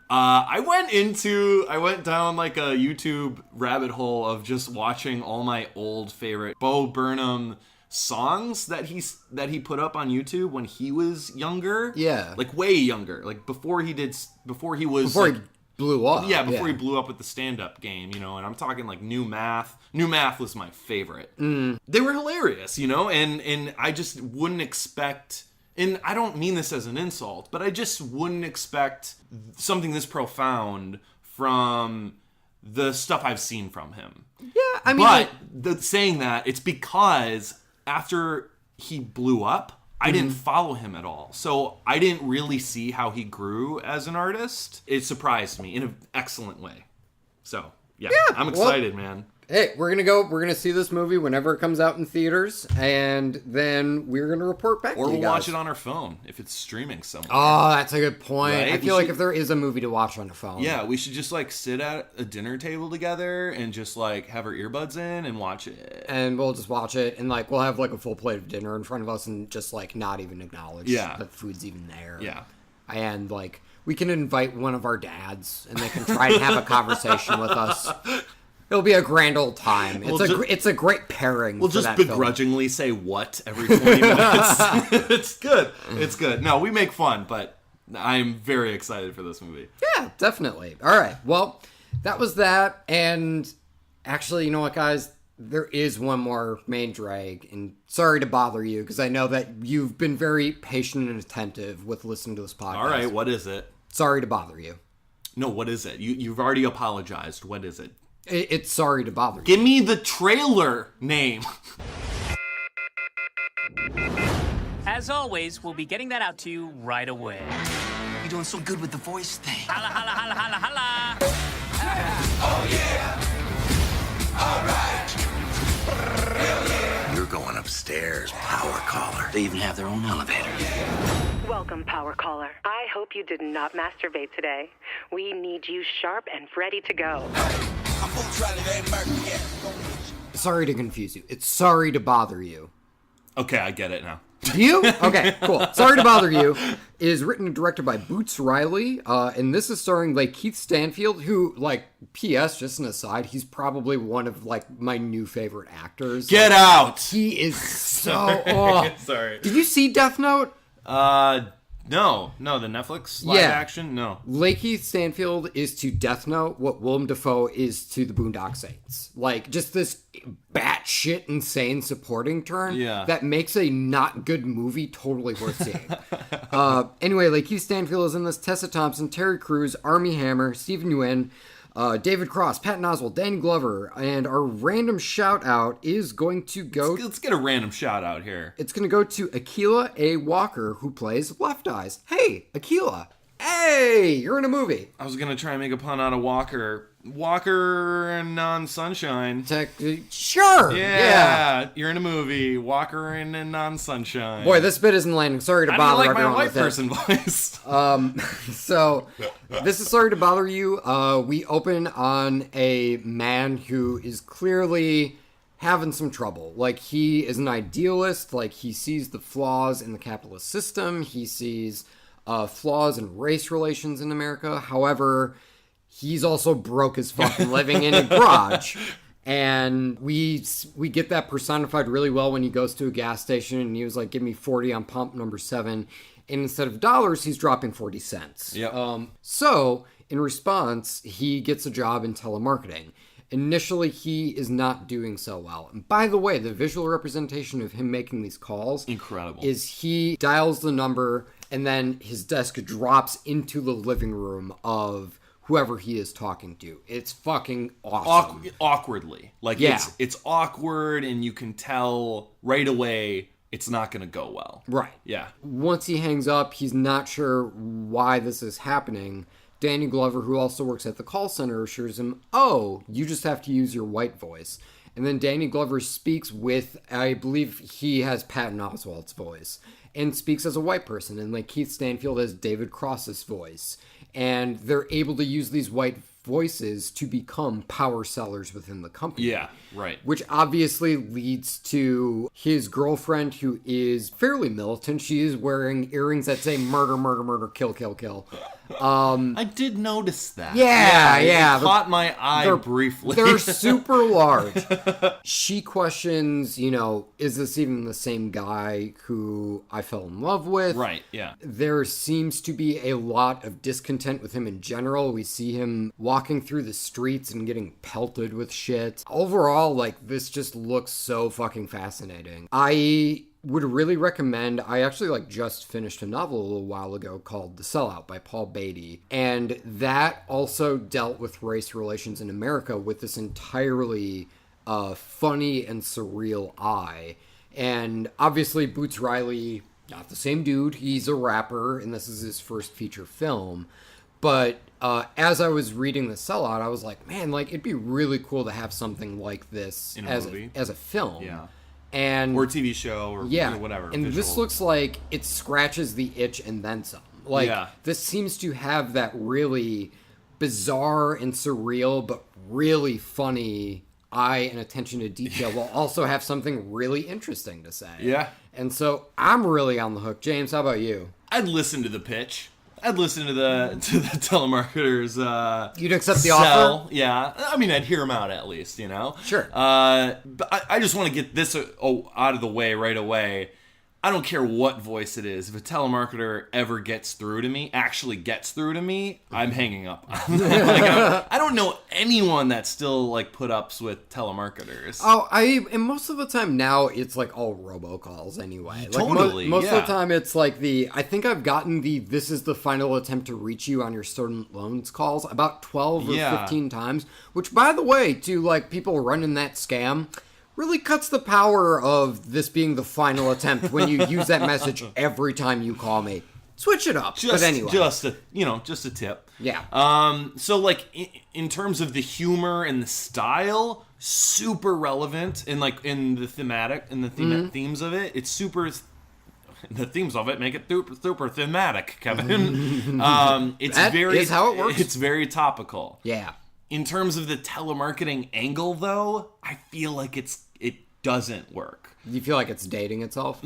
S2: I went down like a YouTube rabbit hole of just watching all my old favorite Bo Burnham songs that he put up on YouTube when he was younger. Yeah, like way younger, like before he blew up. Yeah, before he blew up with the stand-up game, you know, and I'm talking like New Math. New Math was my favorite. They were hilarious, you know, and I just wouldn't expect, and I don't mean this as an insult, but I just wouldn't expect something this profound from the stuff I've seen from him. Yeah, I mean... But saying that, it's because after he blew up, I didn't follow him at all. So I didn't really see how he grew as an artist. It surprised me in an excellent way. So, yeah I'm excited, man.
S1: Hey, we're gonna see this movie whenever it comes out in theaters, and then we're gonna report back to you guys.
S2: Or we'll watch it on our phone if it's streaming somewhere.
S1: Oh, that's a good point. Right? I feel like if there is a movie to watch on a phone.
S2: Yeah, we should just like sit at a dinner table together and just like have our earbuds in and watch it.
S1: And we'll just watch it, and like we'll have like a full plate of dinner in front of us and just like not even acknowledge that food's even there. Yeah. And like we can invite one of our dads and they can try and have a conversation with us. It'll be a grand old time. It's a great pairing.
S2: We'll just begrudgingly say what every 20 minutes. It's good. It's good. No, we make fun, but I'm very excited for this movie.
S1: Yeah, definitely. All right. Well, that was that. And actually, you know what, guys? There is one more main drag. And sorry to bother you, because I know that you've been very patient and attentive with listening to this podcast.
S2: All right. What is it?
S1: Sorry to bother you.
S2: No, what is it? You've already apologized. What is it?
S1: It's Sorry to Bother You.
S2: Give me the trailer name.
S7: As always, we'll be getting that out to you right away.
S8: You're doing so good with the voice thing.
S7: Holla, holla, holla, holla, holla.
S8: Oh, yeah. All right. Hell yeah. You're going upstairs, Power Caller. They even have their own elevator.
S9: Welcome, Power Caller. I hope you did not masturbate today. We need you sharp and ready to go.
S1: Sorry to confuse you. It's Sorry to Bother You.
S2: Okay, I get it now.
S1: Do you? Okay, cool. Sorry to Bother You is written and directed by Boots Riley, and this is starring like Keith Stanfield, who, like, P.S., just an aside, he's probably one of like my new favorite actors.
S2: Get out!
S1: He is so.
S2: Sorry.
S1: Did you see Death Note?
S2: No, the Netflix live action, no.
S1: Keith Stanfield is to Death Note what Willem Dafoe is to the Boondock Saints. Like, just this batshit insane supporting turn that makes a not good movie totally worth seeing. Anyway, Keith Stanfield is in this, Tessa Thompson, Terry Crews, Armie Hammer, Stephen Yeun, David Cross, Patton Oswalt, Danny Glover, and our random shout out is going to go...
S2: Let's get a random shout out here.
S1: It's going to go to Akilah A. Walker, who plays Left Eyes. Hey, Akilah. Hey, you're in a movie.
S2: I was going to try and make a pun out of Walker. Walker and Non-Sunshine.
S1: Sure.
S2: Yeah, you're in a movie. Walker and Non-Sunshine.
S1: Boy, this bit isn't landing. Sorry to bother everyone.
S2: I like my white person voice.
S1: So, this is Sorry to Bother You. We open on a man who is clearly having some trouble. Like, he is an idealist. Like, he sees the flaws in the capitalist system. He sees flaws in race relations in America. However, he's also broke as fucking living in a garage. And we get that personified really well when he goes to a gas station and he was like, give me 40 on pump number 7. And instead of dollars, he's dropping 40 cents. Yep. So in response, he gets a job in telemarketing. Initially, he is not doing so well. And by the way, the visual representation of him making these calls
S2: incredible.
S1: Is he dials the number and then his desk drops into the living room of whoever he is talking to. It's fucking awesome.
S2: Awkwardly. Like, it's awkward, and you can tell right away it's not going to go well.
S1: Right.
S2: Yeah.
S1: Once he hangs up, he's not sure why this is happening. Danny Glover, who also works at the call center, assures him, oh, you just have to use your white voice. And then Danny Glover speaks with, I believe he has Patton Oswalt's voice, and speaks as a white person. And like Keith Stanfield has David Cross's voice. And they're able to use these white voices to become power sellers within the company.
S2: Yeah, right.
S1: Which obviously leads to his girlfriend, who is fairly militant. She is wearing earrings that say murder, murder, murder, kill, kill, kill.
S2: I did notice that.
S1: Yeah.
S2: It caught my eye briefly.
S1: They're super large. She questions, is this even the same guy who I fell in love with?
S2: Right, yeah.
S1: There seems to be a lot of discontent with him in general. We see him walking through the streets and getting pelted with shit. Overall, this just looks so fucking fascinating. I would really recommend, I actually just finished a novel a little while ago called The Sellout by Paul Beatty, and that also dealt with race relations in America with this entirely funny and surreal eye. And obviously Boots Riley, not the same dude, he's a rapper, and this is his first feature film. But as I was reading The Sellout, I was like, man, it'd be really cool to have something like this
S2: in a movie.
S1: As a film.
S2: Yeah.
S1: Or
S2: a TV show or whatever.
S1: And
S2: visual.
S1: This looks like it scratches the itch and then some. This seems to have that really bizarre and surreal but really funny eye and attention to detail while also have something really interesting to say.
S2: Yeah.
S1: And so I'm really on the hook. James, how about you?
S2: I'd listen to the pitch. I'd listen to the telemarketer's
S1: You'd accept the
S2: sell.
S1: offer?
S2: Yeah. I mean, I'd hear him out at least,
S1: Sure.
S2: But I just want to get this out of the way right away. I don't care what voice it is. If a telemarketer ever actually gets through to me, I'm hanging up. I don't know anyone that still put ups with telemarketers.
S1: Oh, and most of the time now it's all robocalls anyway.
S2: Totally.
S1: Most of the time it's I think I've gotten this is the final attempt to reach you on your student loans calls about 12 or 15 times, which by the way, to people running that scam, really cuts the power of this being the final attempt when you use that message every time you call me. Switch it up. But anyway.
S2: Just a tip.
S1: Yeah.
S2: So in terms of the humor and the style, super relevant in the thematic and the themes of it. It's super. The themes of it make it super thematic, Kevin.
S1: That is how it works.
S2: It's very topical.
S1: Yeah.
S2: In terms of the telemarketing angle, though, I feel like it doesn't work.
S1: You feel like it's dating itself?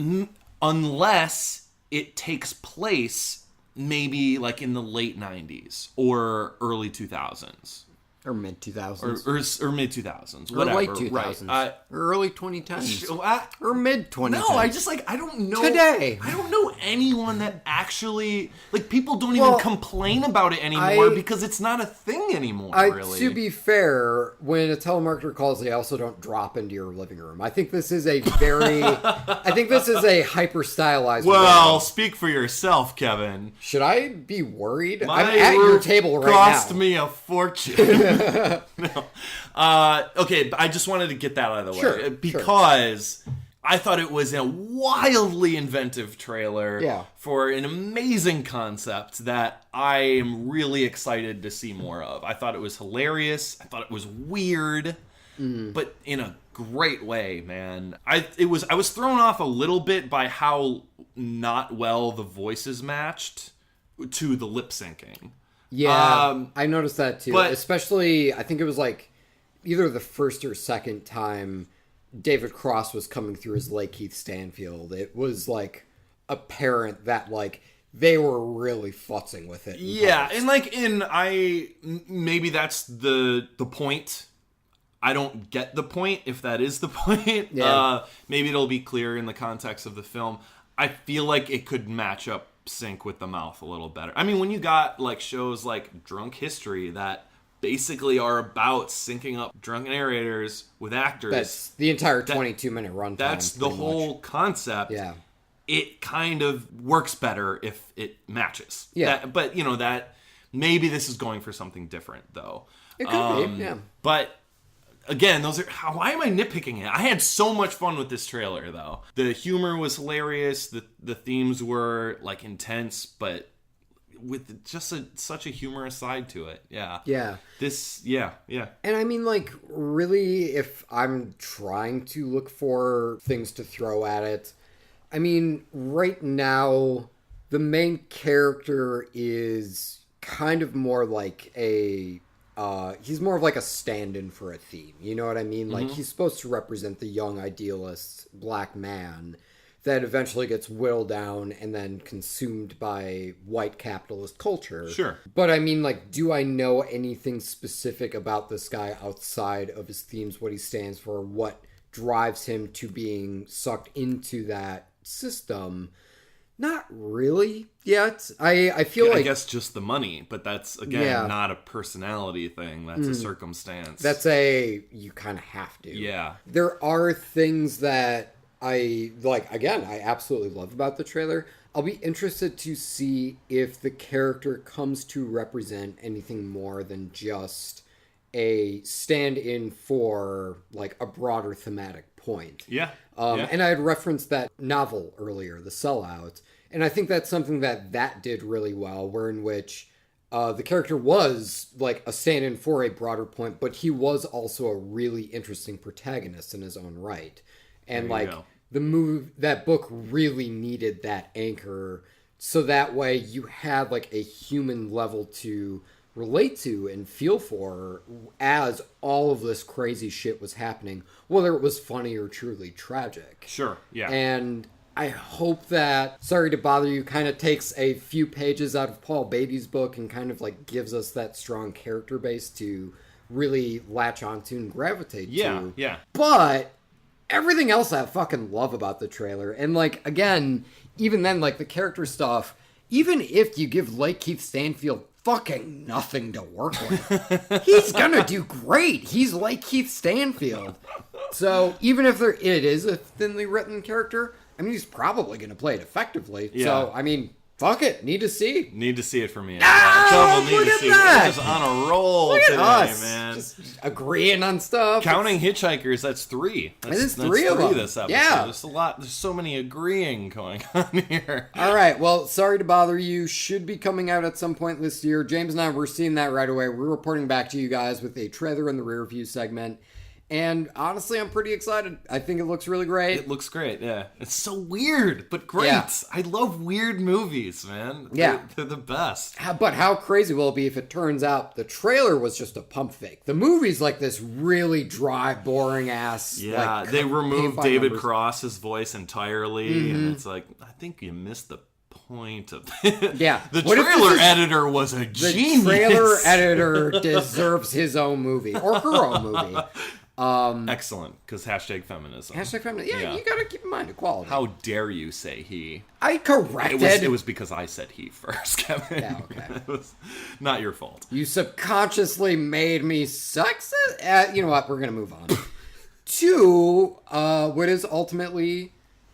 S2: Unless it takes place maybe in the late 90s or early 2000s.
S1: Or mid-2000s.
S2: Or mid-2000s.
S1: Or
S2: whatever.
S1: late 2000s.
S2: Right.
S1: Or early 2010s. Or mid-2010s.
S2: No, I just, I don't know.
S1: Today.
S2: I don't know anyone that actually, people don't even complain about it anymore because it's not a thing anymore, really.
S1: To be fair, when a telemarketer calls, they also don't drop into your living room. I think this is a very, hyper-stylized
S2: Well, speak for yourself, Kevin.
S1: Should I be worried? I'm at your table right now.
S2: Cost me a fortune. No. Okay, I just wanted to get that out of the way. Because I thought it was a wildly inventive trailer for an amazing concept that I am really excited to see more of. I thought it was hilarious. I thought it was weird, but in a great way, man. I was thrown off a little bit by how not well the voices matched to the lip syncing.
S1: Yeah, I noticed that too. But, especially, I think it was either the first or second time David Cross was coming through as Keith Stanfield. It was apparent that they were really futzing with it.
S2: Yeah, and maybe that's the point. I don't get the point if that is the point. Yeah. Maybe it'll be clear in the context of the film. I feel like it could match up sync with the mouth a little better. I mean, when you got shows like Drunk History that basically are about syncing up drunk narrators with actors. That's
S1: the entire 22-minute runtime.
S2: That's the whole concept.
S1: Yeah.
S2: It kind of works better if it matches.
S1: Yeah.
S2: But that maybe this is going for something different though.
S1: It could be. Yeah.
S2: But Again, why am I nitpicking it? I had so much fun with this trailer, though. The humor was hilarious. The themes were, like, intense, but with just such a humorous side to it. Yeah.
S1: Yeah.
S2: And
S1: I mean, like, really, if I'm trying to look for things to throw at it, I mean, right now, the main character is kind of more like he's more of like a stand-in for a theme. You know what I mean? Like, he's supposed to represent the young idealist black man that eventually gets whittled down and then consumed by white capitalist culture.
S2: Sure.
S1: But I mean, like, do I know anything specific about this guy outside of his themes, what he stands for, what drives him to being sucked into that system? Not really yet. I feel like...
S2: I guess just the money, but that's, again, not a personality thing. That's a circumstance.
S1: That's you kind of have to.
S2: Yeah.
S1: There are things that I, like, again, I absolutely love about the trailer. I'll be interested to see if the character comes to represent anything more than just a stand-in for, like, a broader thematic point.
S2: Yeah.
S1: And I had referenced that novel earlier, The Sellout, and I think that's something that did really well, where in which the character was, like, a stand-in for a broader point, but he was also a really interesting protagonist in his own right. And, like, that book really needed that anchor, so that way you had, like, a human level to relate to and feel for as all of this crazy shit was happening, whether it was funny or truly tragic.
S2: Sure, yeah.
S1: And I hope that Sorry to Bother You kind of takes a few pages out of Paul Beatty's book and kind of, like, gives us that strong character base to really latch onto and gravitate to.
S2: Yeah.
S1: But everything else I fucking love about the trailer. And, like, again, even then, like, the character stuff, even if you give Lakeith Stanfield fucking nothing to work with, he's gonna do great. He's Lakeith Stanfield. So even if it is a thinly written character, I mean, he's probably gonna play it effectively.
S2: Yeah.
S1: So, I mean, fuck it. Need to see.
S2: Need to see it for me.
S1: Look at that.
S2: We're just on a roll
S1: Look at
S2: today,
S1: us.
S2: man.
S1: Just agreeing on stuff.
S2: Counting Hitchhikers, that's 3. That's
S1: three of them.
S2: This episode.
S1: Yeah.
S2: There's a lot. There's so many agreeing going on here.
S1: All right. Well, Sorry to Bother You should be coming out at some point this year. James and I, we're seeing that right away. We're reporting back to you guys with a trailer in the rear view segment. And honestly, I'm pretty excited. I think it looks really great.
S2: It looks great, yeah. It's so weird, but great.
S1: Yeah.
S2: I love weird movies, man.
S1: Yeah.
S2: They're the best.
S1: But how crazy will it be if it turns out the trailer was just a pump fake? The movie's like this really dry, boring ass.
S2: Yeah,
S1: like,
S2: they removed
S1: paint by
S2: David
S1: numbers.
S2: Cross's voice entirely, and it's like, I think you missed the point of it.
S1: Yeah.
S2: The
S1: What if
S2: trailer
S1: this is-
S2: editor was a genius.
S1: The trailer editor deserves his own movie. Or her own movie.
S2: Excellent, because hashtag feminism.
S1: Hashtag feminism. Yeah, you gotta keep in mind equality.
S2: How dare you say he?
S1: I corrected.
S2: It was because I said he first, Kevin.
S1: Yeah, okay.
S2: It was not your fault.
S1: You subconsciously made me sexist. You know what? We're gonna move on to what is ultimately.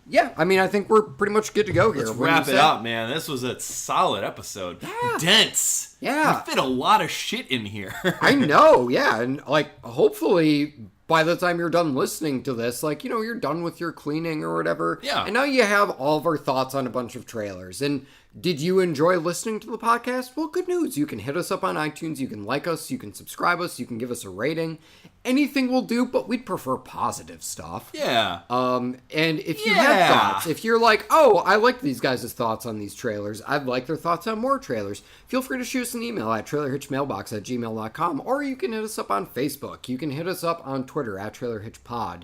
S1: Yeah, I mean, I think we're pretty much good to go here.
S2: Let's wrap it up, man. This was a solid episode.
S1: Yeah.
S2: Dense.
S1: Yeah.
S2: We fit a lot of shit in here.
S1: I know, yeah. And, like, hopefully by the time you're done listening to this, like, you know, you're done with your cleaning or whatever.
S2: Yeah.
S1: And now you have all of our thoughts on a bunch of trailers. And did you enjoy listening to the podcast? Well, good news. You can hit us up on iTunes. You can like us. You can subscribe us. You can give us a rating. Anything will do, but we'd prefer positive stuff.
S2: Yeah.
S1: And if you have thoughts, if you're like, oh, I like these guys' thoughts on these trailers, I'd like their thoughts on more trailers, feel free to shoot us an email at trailerhitchmailbox@gmail.com, or you can hit us up on Facebook. You can hit us up on Twitter at trailerhitchpod.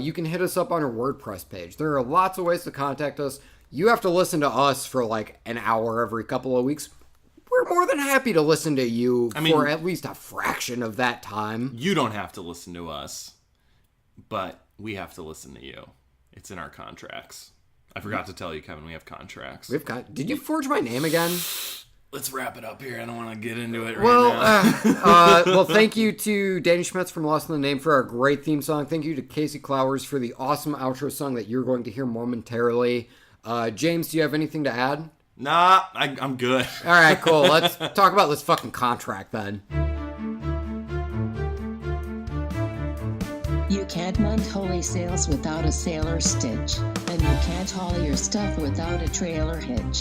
S1: You can hit us up on our WordPress page. There are lots of ways to contact us. You have to listen to us for like an hour every couple of weeks. We're more than happy to listen to you for at least a fraction of that time.
S2: You don't have to listen to us, but we have to listen to you. It's in our contracts. I forgot to tell you, Kevin, we have contracts.
S1: Did you forge my name again?
S2: Let's wrap it up here. I don't want to get into it right
S1: now.
S2: now.
S1: Well, thank you to Danny Schmitz from Lost in the Name for our great theme song. Thank you to Casey Clowers for the awesome outro song that you're going to hear momentarily. James, do you have anything to add?
S2: Nah, I'm good.
S1: All right, cool. Let's talk about this fucking contract then.
S10: 8-month holy sales without a sailor stitch, and you can't haul your stuff without a trailer hitch.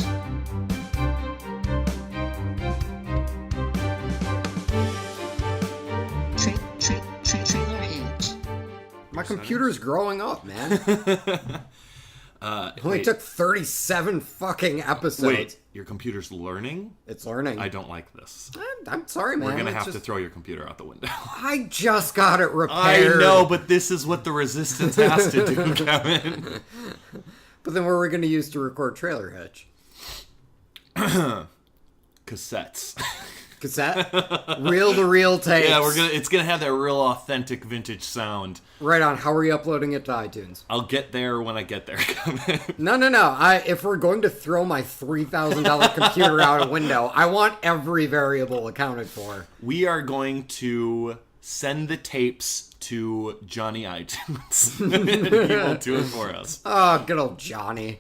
S10: Trailer hitch.
S1: My computer's growing up, man. It only took 37 fucking episodes.
S2: Wait, your computer's learning?
S1: It's learning.
S2: I don't like this.
S1: I'm sorry, man.
S2: We're going to have to throw your computer out the window.
S1: I just got it repaired.
S2: I know, but this is what the Resistance has to do, Kevin.
S1: But then what are we going to use to record Trailer Hitch?
S2: Cassettes.
S1: Cassette? Reel-to-reel tapes.
S2: Yeah, it's gonna have that real authentic vintage sound.
S1: Right on. How are you uploading it to iTunes?
S2: I'll get there when I get there.
S1: No. If we're going to throw my $3,000 computer out a window, I want every variable accounted for.
S2: We are going to send the tapes to Johnny iTunes. He will do it for us.
S1: Oh, good old Johnny.